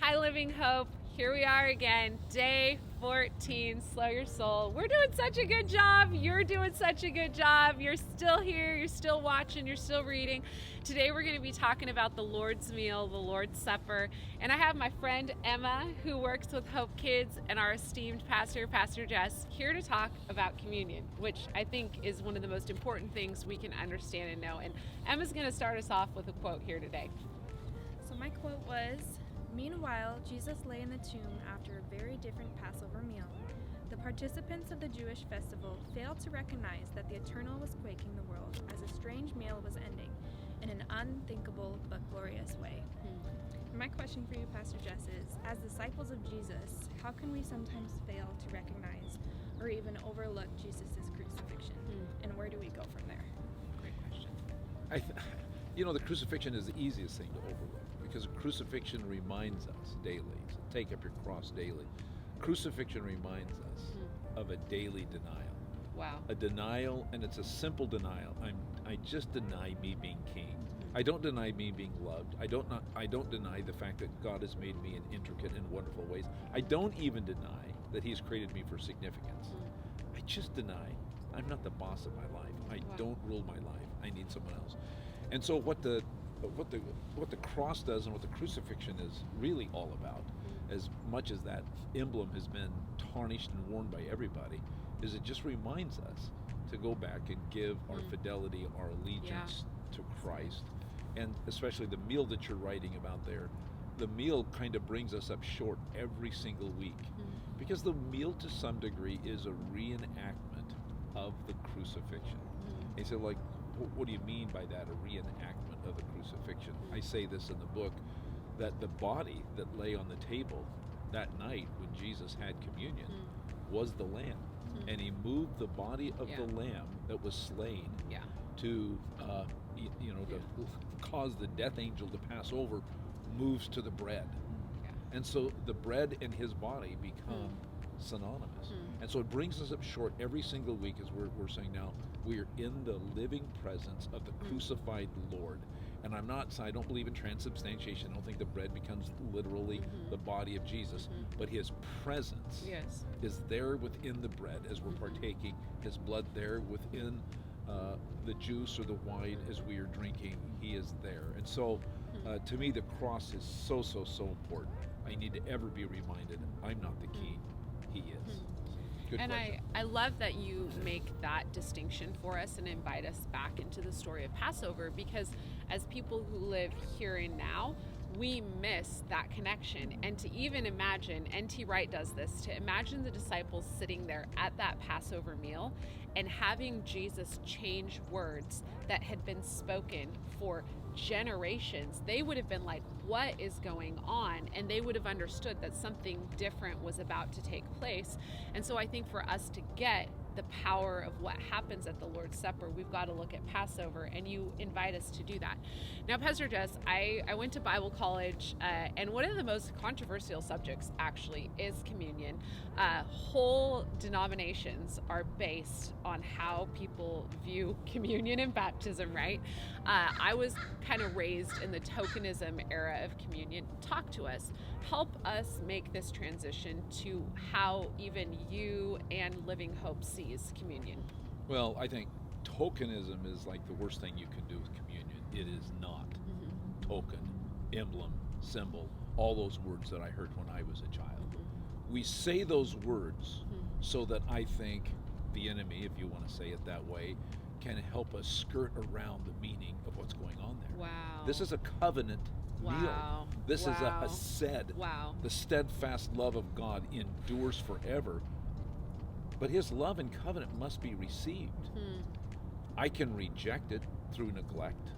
Hi, Living Hope. Here we are again, day 14, Slow Your Soul. We're doing such a good job. You're doing such a good job. You're still here. You're still watching. You're still reading. Today we're going to be talking about the Lord's Meal, the Lord's Supper. And I have my friend Emma, who works with Hope Kids, and our esteemed pastor, Pastor Jess, here to talk about communion, which I think is one of the most important things we can understand and know. And Emma's going to start us off with a quote here today. So my quote was, "Meanwhile, Jesus lay in the tomb after a very different Passover meal. The participants of the Jewish festival failed to recognize that the Eternal was quaking the world as a strange meal was ending in an unthinkable but glorious way." And my question for you, Pastor Jess, is, as disciples of Jesus, how can we sometimes fail to recognize or even overlook Jesus' crucifixion? And where do we go from there? Great question. The crucifixion is the easiest thing to overlook because crucifixion reminds us daily. So take up your cross daily. Crucifixion reminds us of a daily denial. Wow. A denial, and it's a simple denial. I just deny me being king. I don't deny me being loved. I don't deny the fact that God has made me in intricate and wonderful ways. I don't even deny that He's created me for significance. I just deny I'm not the boss of my life. I don't rule my life. I need someone else. And so what the cross does and what the crucifixion is really all about, as much as that emblem has been tarnished and worn by everybody, is it just reminds us to go back and give our fidelity, our allegiance to Christ. And especially the meal that you're writing about there, the meal kind of brings us up short every single week. Because the meal to some degree is a reenactment of the crucifixion. And you say, like, what do you mean by that, a reenactment of the crucifixion? I say this in the book, that the body that lay on the table that night when Jesus had communion was the lamb. And He moved the body of the lamb that was slain to, to cause the death angel to pass over, moves to the bread. And so the bread and His body become synonymous. And so it brings us up short every single week, as we're saying now, we are in the living presence of the crucified Lord. And I don't believe in transubstantiation. I don't think the bread becomes literally the body of Jesus, but His presence is there within the bread as we're partaking, His blood there within the juice or the wine as we are drinking. He is there. And so to me, the cross is so important. I need to ever be reminded I'm not the king, He is. Good and question. I love that you make that distinction for us and invite us back into the story of Passover, because as people who live here and now, we miss that connection. And to even imagine, N.T. Wright does this, to imagine the disciples sitting there at that Passover meal and having Jesus change words that had been spoken for generations, they would have been like, what is going on? And they would have understood that something different was about to take place. And so I think for us to get the power of what happens at the Lord's Supper, we've got to look at Passover, and you invite us to do that. Now, Pastor Jess, I went to Bible college, and one of the most controversial subjects actually is communion. Whole denominations are based on how people view communion and baptism, right? I was kind of raised in the tokenism era of communion. Talk to us. Help us make this transition to how even you and Living Hope sees communion. Well, I think tokenism is like the worst thing you can do with communion. It is not. Token, emblem, symbol, all those words that I heard when I was a child. We say those words so that I think the enemy, if you want to say it that way, can help us skirt around the meaning of what's going on there. Wow. This is a covenant meal. This is a sed. Wow. The steadfast love of God endures forever. But His love and covenant must be received. I can reject it through neglect.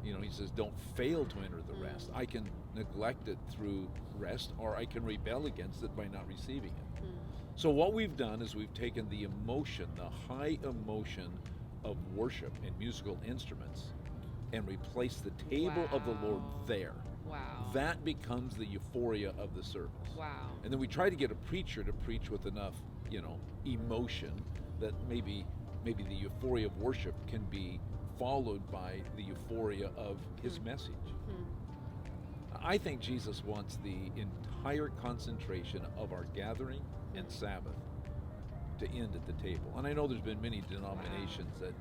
He says, don't fail to enter the rest. I can neglect it through rest, or I can rebel against it by not receiving it. So what we've done is we've taken the emotion, the high emotion of worship and musical instruments, and replaced the table of the Lord there. Wow. That becomes the euphoria of the service. Wow. And then we try to get a preacher to preach with enough, emotion that maybe the euphoria of worship can be followed by the euphoria of his message. I think Jesus wants the entire concentration of our gathering and Sabbath to end at the table. And I know there's been many denominations that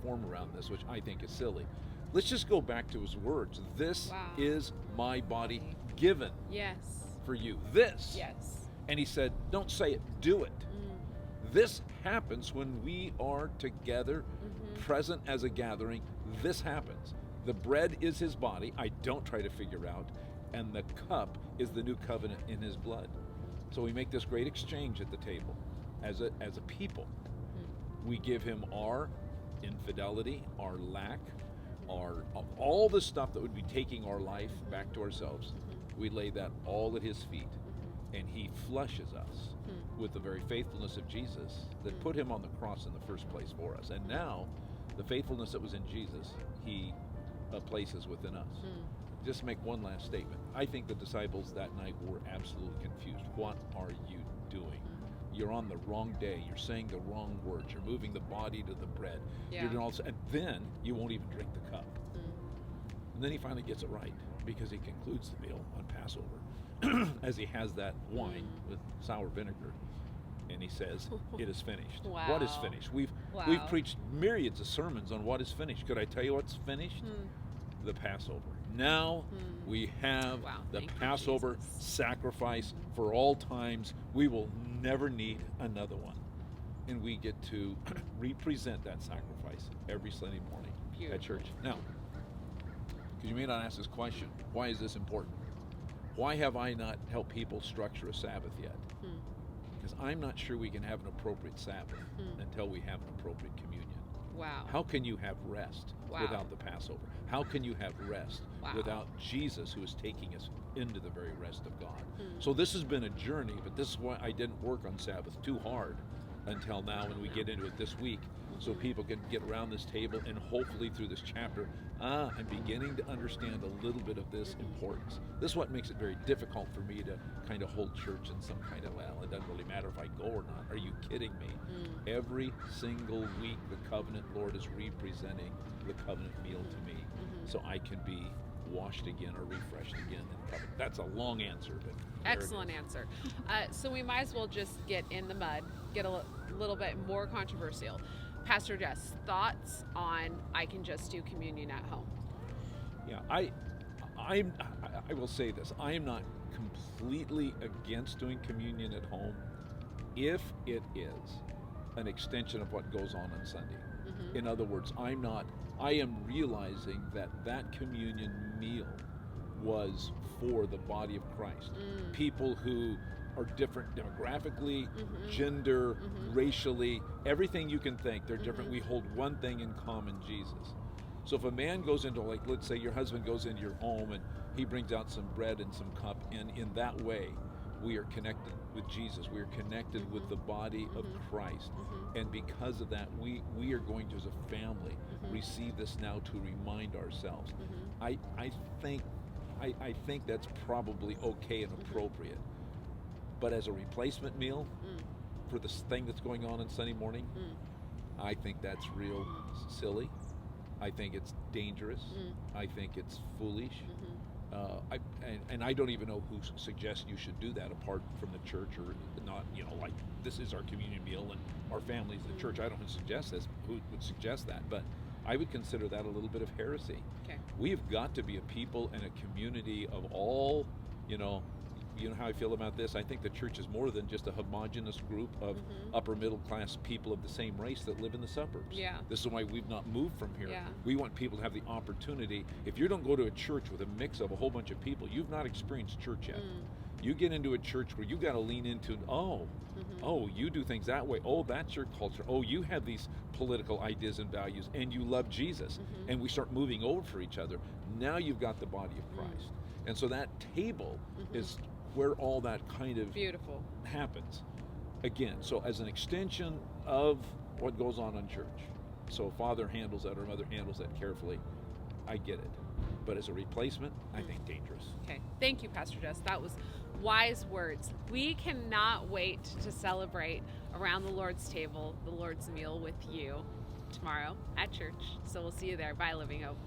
form around this, which I think is silly. Let's just go back to his words. This is my body given for you. This. Yes. And he said, don't say it, do it. This happens when we are together, present as a gathering. This happens. The bread is his body. I don't try to figure out. And the cup is the new covenant in his blood. So we make this great exchange at the table as a people. We give him our infidelity, our lack, of all the stuff that would be taking our life back to ourselves. We lay that all at his feet. And he flushes us with the very faithfulness of Jesus that put him on the cross in the first place for us. And now, the faithfulness that was in Jesus, he places within us. Just make one last statement. I think the disciples that night were absolutely confused. What are you doing? You're on the wrong day. You're saying the wrong words. You're moving the body to the bread. You're doing all this, and then you won't even drink the cup. And then he finally gets it right because he concludes the meal on Passover as he has that wine with sour vinegar. And he says, it is finished. Wow. What is finished? We've preached myriads of sermons on what is finished. Could I tell you what's finished? The Passover. Now we have the Passover sacrifice for all times. We will never need another one. And we get to represent that sacrifice every Sunday morning at church. Now, because you may not ask this question, why is this important? Why have I not helped people structure a Sabbath yet? Because I'm not sure we can have an appropriate Sabbath until we have an appropriate communion. Wow. How can you have rest without the Passover? How can you have rest without Jesus, who is taking us into the very rest of God? So this has been a journey, but this is why I didn't work on Sabbath too hard until now when we get into it this week, so people can get around this table and hopefully through this chapter, I'm beginning to understand a little bit of this importance. This is what makes it very difficult for me to kind of hold church in some kind of, well, it doesn't really matter if I go or not. Are you kidding me? Every single week the covenant Lord is representing the covenant meal to me, so I can be washed again or refreshed again in covenant. That's a long answer, but excellent answer. So we might as well just get in the mud, get a little bit more controversial. Pastor Jess, thoughts on I can just do communion at home? Yeah, I will say this. I am not completely against doing communion at home if it is an extension of what goes on Sunday. In other words, I am realizing that communion meal was for the body of Christ. People who are different demographically, gender, racially, everything you can think, they're different. We hold one thing in common, Jesus. So if a man goes into, like, let's say your husband goes into your home and he brings out some bread and some cup, and in that way, we are connected with Jesus. We are connected with the body of Christ. And because of that, we are going to, as a family, receive this now to remind ourselves. I think that's probably okay and appropriate. But as a replacement meal for this thing that's going on Sunday morning, I think that's real silly. I think it's dangerous. I think it's foolish. And I don't even know who suggests you should do that apart from the church, or not, like this is our communion meal and our family's the church. I don't suggest this. Who would suggest that? But I would consider that a little bit of heresy. Okay. We have got to be a people and a community of all, you know how I feel about this? I think the church is more than just a homogenous group of upper middle class people of the same race that live in the suburbs. Yeah. This is why we've not moved from here. Yeah. We want people to have the opportunity. If you don't go to a church with a mix of a whole bunch of people, you've not experienced church yet. You get into a church where you got to lean into, oh, you do things that way. Oh, that's your culture. Oh, you have these political ideas and values, and you love Jesus. And we start moving over for each other. Now you've got the body of Christ. And so that table is where all that kind of beautiful happens. Again, so as an extension of what goes on in church. So father handles that or mother handles that carefully. I get it. But as a replacement, I think dangerous. Okay. Thank you, Pastor Jess. That was wise words. We cannot wait to celebrate around the Lord's table, the Lord's meal with you tomorrow at church. So we'll see you there. Bye, Living Hope.